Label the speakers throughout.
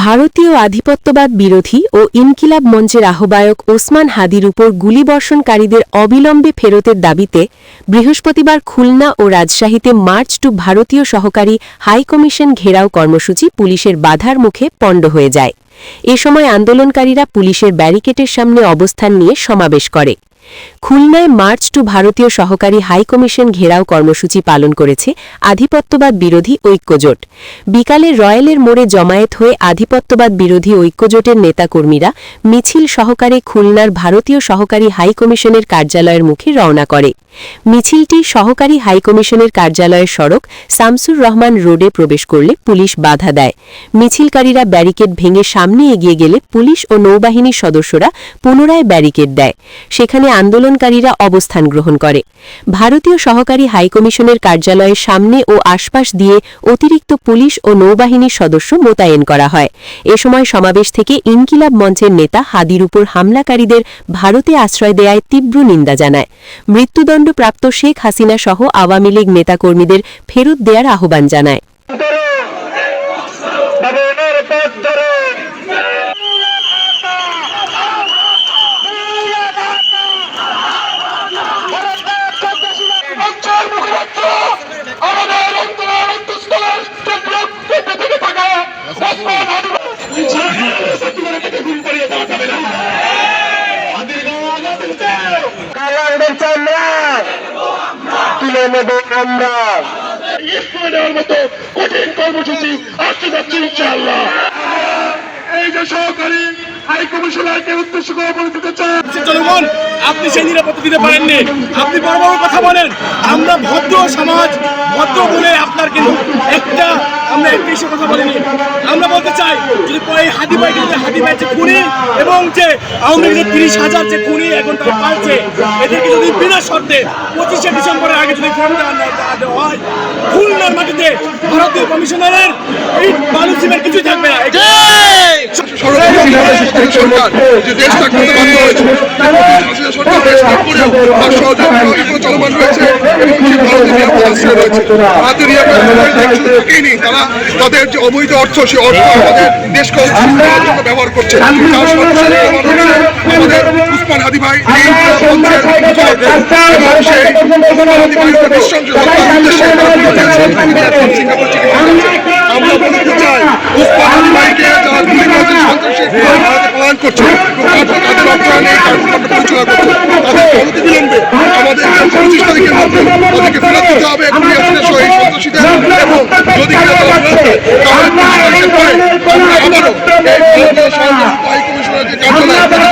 Speaker 1: ভারতীয় আধিপত্যবাদ বিরোধী ও ইনকিলাব মঞ্চের আহ্বায়ক ওসমান হাদির উপর গুলিবর্ষণকারীদের অবিলম্বে ফেরতের দাবিতে বৃহস্পতিবার খুলনা ও রাজশাহীতে মার্চ টু ভারতীয় সহকারী হাইকমিশন ঘেরাও কর্মসূচি পুলিশের বাধার মুখে পণ্ড হয়ে যায়। এ সময় আন্দোলনকারীরা পুলিশের ব্যারিকেডের সামনে অবস্থান নিয়ে সমাবেশ করে। খুলনায় মার্চ টু ভারতীয় সহকারী হাইকমিশন ঘেরাও কর্মসূচি পালন করেছে আধিপত্যবাদ বিরোধী ঐক্যজোট। বিকালে রয়্যালের মোড়ে জমায়েত হয়ে আধিপত্যবাদ বিরোধী ঐক্যজোটের নেতাকর্মীরা মিছিল সহকারে খুলনার ভারতীয় সহকারী হাইকমিশনের কার্যালয়ের মুখে রওনা করে। মিছিলটি সহকারী হাইকমিশনের কার্যালয়ের সড়ক শামসুর রহমান রোডে প্রবেশ করলে পুলিশ বাধা দেয়। মিছিলকারীরা ব্যারিকেড ভেঙে সামনে এগিয়ে গেলে পুলিশ ও নৌবাহিনীর সদস্যরা পুনরায় ব্যারিকেড দেয়। সেখানে আন্দোলনকারীরা অবস্থান গ্রহণ করে। ভারতীয় সহকারী হাইকমিশনের কার্যালয়ের সামনে ও আশপাশ দিয়ে অতিরিক্ত পুলিশ ও নৌবাহিনীর সদস্য মোতায়েন করা হয়। এ সময় সমাবেশ থেকে ইনকিলাব মঞ্চের নেতা হাদির উপর হামলাকারীদের ভারতে আশ্রয় দেয়ায় তীব্র নিন্দা জানায়। মৃত্যুদণ্ডপ্রাপ্ত শেখ হাসিনা সহ আওয়ামী লীগ নেতাকর্মীদের ফেরত দেওয়ার আহ্বান জানায়।
Speaker 2: কঠিন কর্মসূচি আসতে যাচ্ছে ইনশাআল্লাহ। এই যে সহকারী হাইকমিশনারকে উদ্দেশ্য করে বলতে চাই, জনগণ আপনি সেই নিরাপত্তা দিতে পারেননি, আপনি বড় বড় কথা বলেন। আমরা ভদ্র সমাজ, ভদ্র বলে আপনার কিন্তু আমরা একটা ইস্যু কথা বলিনি। আমরা বলতে চাই যদি হাদি ভাই যে খুনি এবং যে আওয়ামী লীগের 30,000 যে খুনি এখন তারা পালছে, এদেরকে যদি বিনা শর্তে 25শে ডিসেম্বরের আগে যদি ফোন দেওয়া হয়, খুলনার মাটিতে ভারতীয় কমিশনারের এই বালু সিমের কিছুই থাকবে না। সরকার যে দেশটা করতে বাধ্য হয়েছে, সরকার চলমান রয়েছে এবং ভারতীয় নেই, তারা তাদের যে অবৈধ অর্থ, সেই অর্থ আমাদের দেশকে ব্যবহার করছে। আমাদের উসমান হাদি ভাই আমরা বলতে চাই উসমান হাদি ভাইকে যারা গুলি করেছে সন্ত্রাসী পলায়ন করছে, তাদের অর্থায়নে পরিচালনা করছে, তাদের অনতিবিলম্বে আমাদের 25 তারিখের মধ্যে তাদেরকে ফেরত দিতে হবে সহিত সন্ত্রাসীদের, এবং যদি তাহলে 25 তারিখের পরে আমরা আবারও এই হাইকমিশনের যে কার্যালয়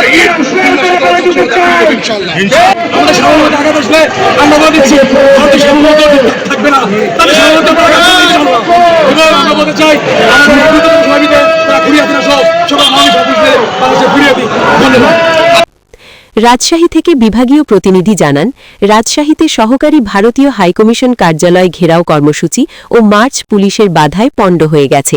Speaker 2: আমাদের সাধারণত আঘাত আসলে আমরা বলে দিচ্ছি ভারতের সাধারণত থাকবে না, তাদের সাধারণত আমরা বলতে চাই তারা ঘুরিয়ে দিন সব সকল মানুষ অফিসে ঘুরিয়ে দিই। ধন্যবাদ।
Speaker 1: রাজশাহী থেকে বিভাগীয় প্রতিনিধি জানান, রাজশাহীতে সহকারী ভারতীয় হাইকমিশন কার্যালয় ঘেরাও কর্মসূচি ও মার্চ পুলিশের বাধায় পণ্ড হয়ে গেছে।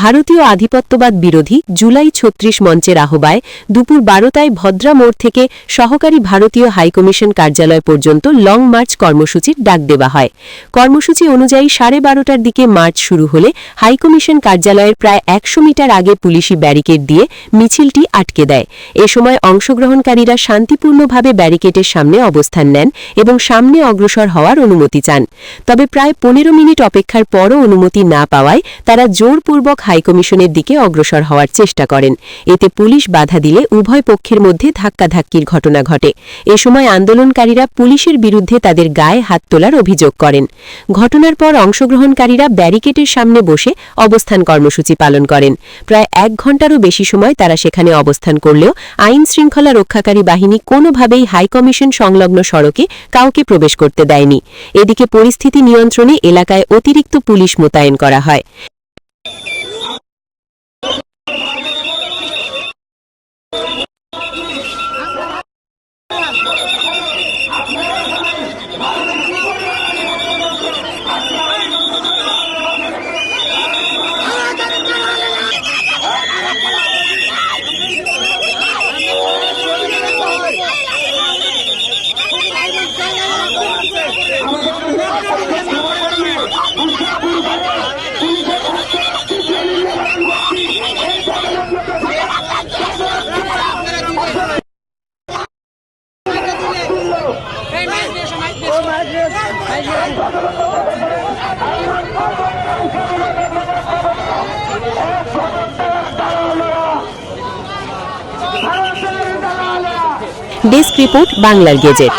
Speaker 1: ভারতীয় আধিপত্যবাদ বিরোধী জুলাই 36 মঞ্চের আহ্বায় দুপুর 12টায় ভদ্রা মোড় থেকে সহকারী ভারতীয় হাইকমিশন কার্যালয় পর্যন্ত লং মার্চ কর্মসূচির ডাক দেওয়া হয়। কর্মসূচি অনুযায়ী 12:30টার দিকে মার্চ শুরু হলে হাইকমিশন কার্যালয়ের প্রায় 100 মিটার আগে পুলিশি ব্যারিকেড দিয়ে মিছিলটি আটকে দেয়। এ সময় অংশগ্রহণকারীরা শান্তিপূর্ণভাবে ব্যারিকেডের সামনে অবস্থান নেন এবং সামনে অগ্রসর হওয়ার অনুমতি চান। তবে প্রায় 15 মিনিট অপেক্ষার পরও অনুমতি না পাওয়ায় তারা জোরপূর্বক হাইকমিশনের দিকে অগ্রসর হওয়ার চেষ্টা করেন। এতে পুলিশ বাধা দিলে উভয় পক্ষের মধ্যে ধাক্কাধাক্কির ঘটনা ঘটে। এ সময় আন্দোলনকারীরা পুলিশের বিরুদ্ধে তাদের গায়ে হাত তোলার অভিযোগ করেন। ঘটনার পর অংশগ্রহণকারীরা ব্যারিকেডের সামনে বসে অবস্থান কর্মসূচি পালন করেন। প্রায় 1 ঘণ্টারও বেশি সময় তারা সেখানে অবস্থান করলেও আইন শৃঙ্খলা রক্ষাকারী বাহিনী কোনোভাবেই হাইকমিশন সংলগ্ন সড়কে কাউকে প্রবেশ করতে দেয়নি। এদিকে পরিস্থিতি নিয়ন্ত্রণে এলাকায় অতিরিক্ত পুলিশ মোতায়েন করা হয়। ডেস্ক রিপোর্ট বাংলার গেজেট।